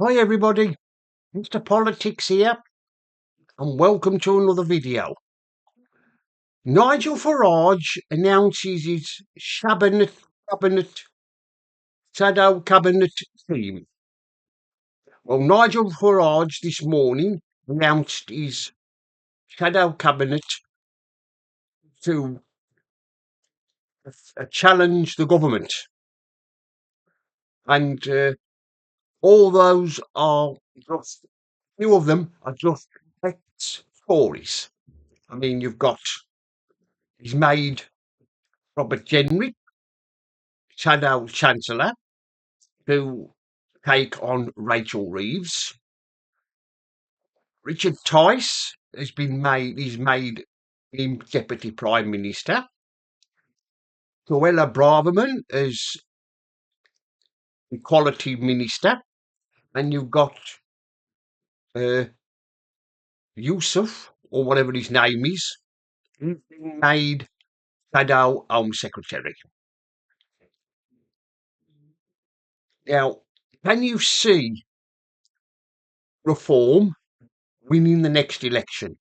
Hi everybody, Mr. Politics here, and welcome to another video. Nigel Farage announces his shadow cabinet team. Well, Nigel Farage this morning announced his shadow cabinet to challenge the government, and all those are just few of them are just ex-Tories. I mean, he's made Robert Jenrick Shadow Chancellor to take on Rachel Reeves. Richard Tice he's made him Deputy Prime Minister. Suella Braverman as Equality Minister. And you've got uh, Yusuf, or whatever his name is, he's been made Shadow Home Secretary. Now, can you see Reform winning the next election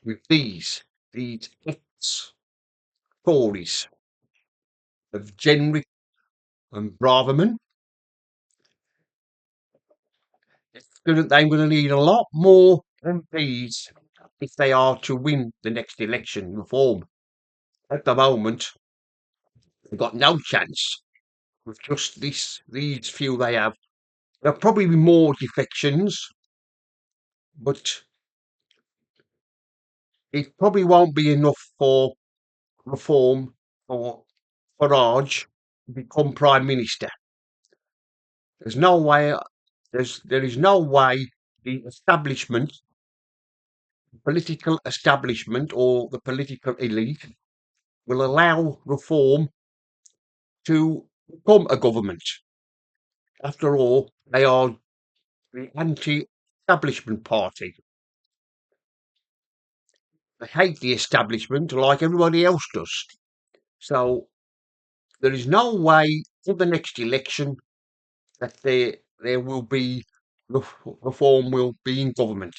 with these ex-Tories of Jenrick and Braverman? They're going to need a lot more MPs if they are to win the next election. Reform at the moment, they've got no chance with just these few they have. There'll probably be more defections, but it probably won't be enough for Reform or Farage to become Prime Minister. There's no way. There is no way the political establishment, or the political elite will allow Reform to become a government. After all, they are the anti-establishment party. They hate the establishment like everybody else does. So there is no way for the next election that there will be Reform will be in government.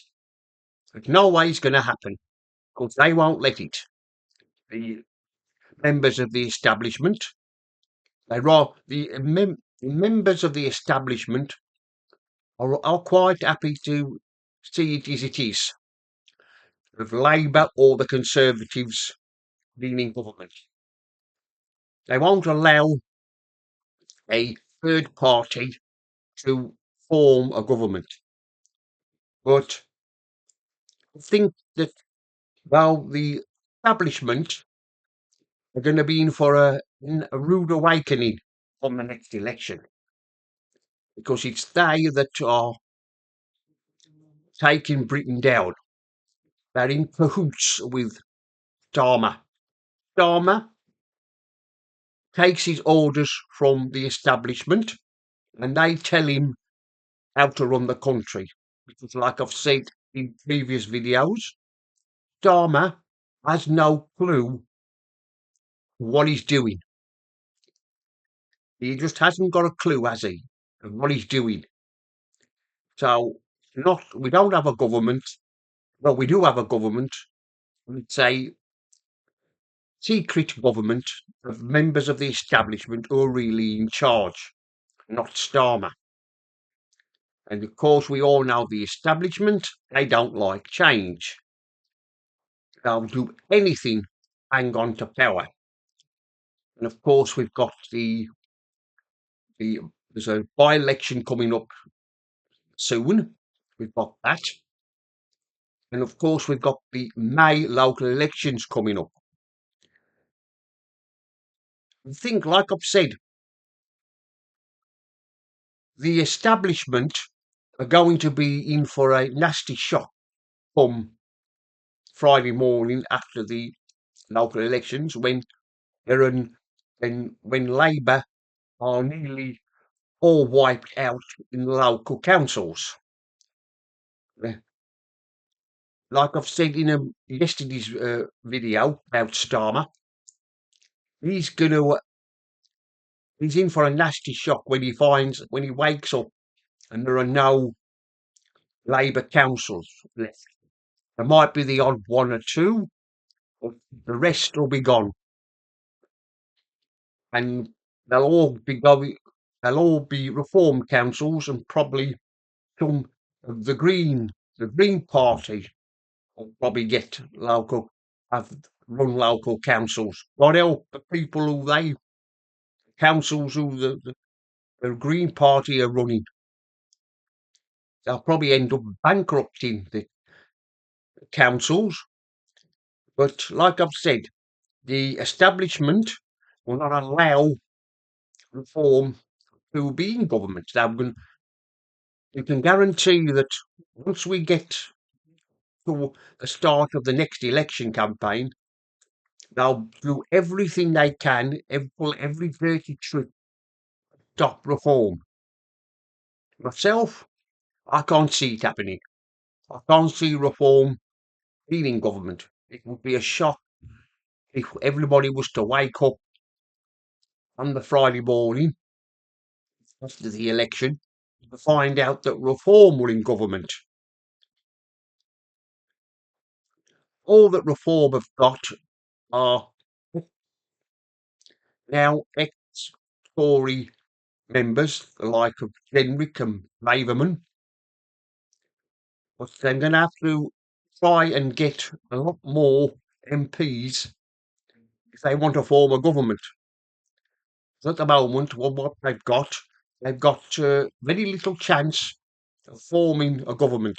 There's no way it's going to happen because they won't let it. The members of the establishment, the members of the establishment are quite happy to see it as it is, with Labour or the Conservatives being in government. They won't allow a third party to form a government. But I think that, well, the establishment are going to be in for a rude awakening on the next election, because it's they that are taking Britain down. They're in cahoots with Starmer. Starmer takes his orders from the establishment, and they tell him how to run the country. Because, like I've said in previous videos, Starmer has no clue what he's doing. He just hasn't got a clue, has he, of what he's doing. So, we don't have a government. Well, we do have a government. It's a secret government of members of the establishment who are really in charge, not Starmer. And of course, we all know the establishment, they don't like change. They'll do anything to hang on to power. And of course, we've got there's a by-election coming up soon. We've got that. And of course, we've got the May local elections coming up. I think, like I've said, the establishment are going to be in for a nasty shock come Friday morning after the local elections, when when Labour are nearly all wiped out in the local councils. Like I've said in yesterday's video about Starmer, he's gonna he's in for a nasty shock when he wakes up and there are no Labour councils left. There might be the odd one or two, but the rest will be gone, and they'll all be going. They'll all be reform councils, and probably some of the Green Party will probably get local, have run local councils. God help the people who they councils who the Green Party are running. They'll probably end up bankrupting the councils. But like I've said, the establishment will not allow reform to be in government. You can guarantee that once we get to the start of the next election campaign, they'll do everything they can, pull every dirty trick to stop reform. Myself, I can't see it happening. I can't see reform being in government. It would be a shock if everybody was to wake up on the Friday morning after the election to find out that reform were in government. All that reform have got are now ex-Tory members, the like of Jenrick and Braverman, but they're going to have to try and get a lot more MPs if they want to form a government. So at the moment, what they've got very little chance of forming a government.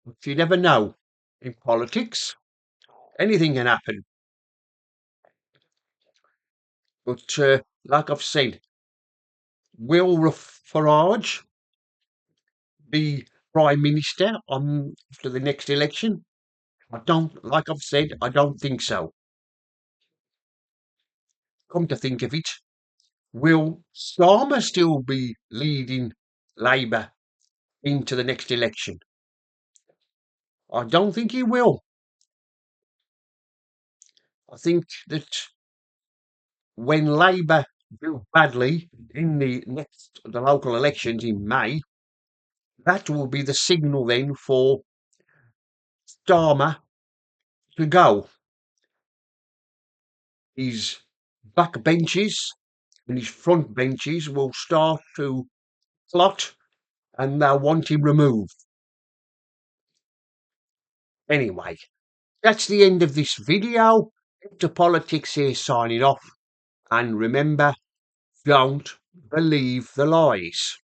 But you never know. In politics, anything can happen. But like I've said, will Farage be Prime Minister on after the next election? Like I've said, I don't think so. Come to think of it, will Starmer still be leading Labour into the next election? I don't think he will. I think that when Labour do badly in the local elections in May, that will be the signal then for Starmer to go. His back benches and his front benches will start to plot and they'll want him removed. Anyway, that's the end of this video. Dr. Politics here signing off. And remember, don't believe the lies.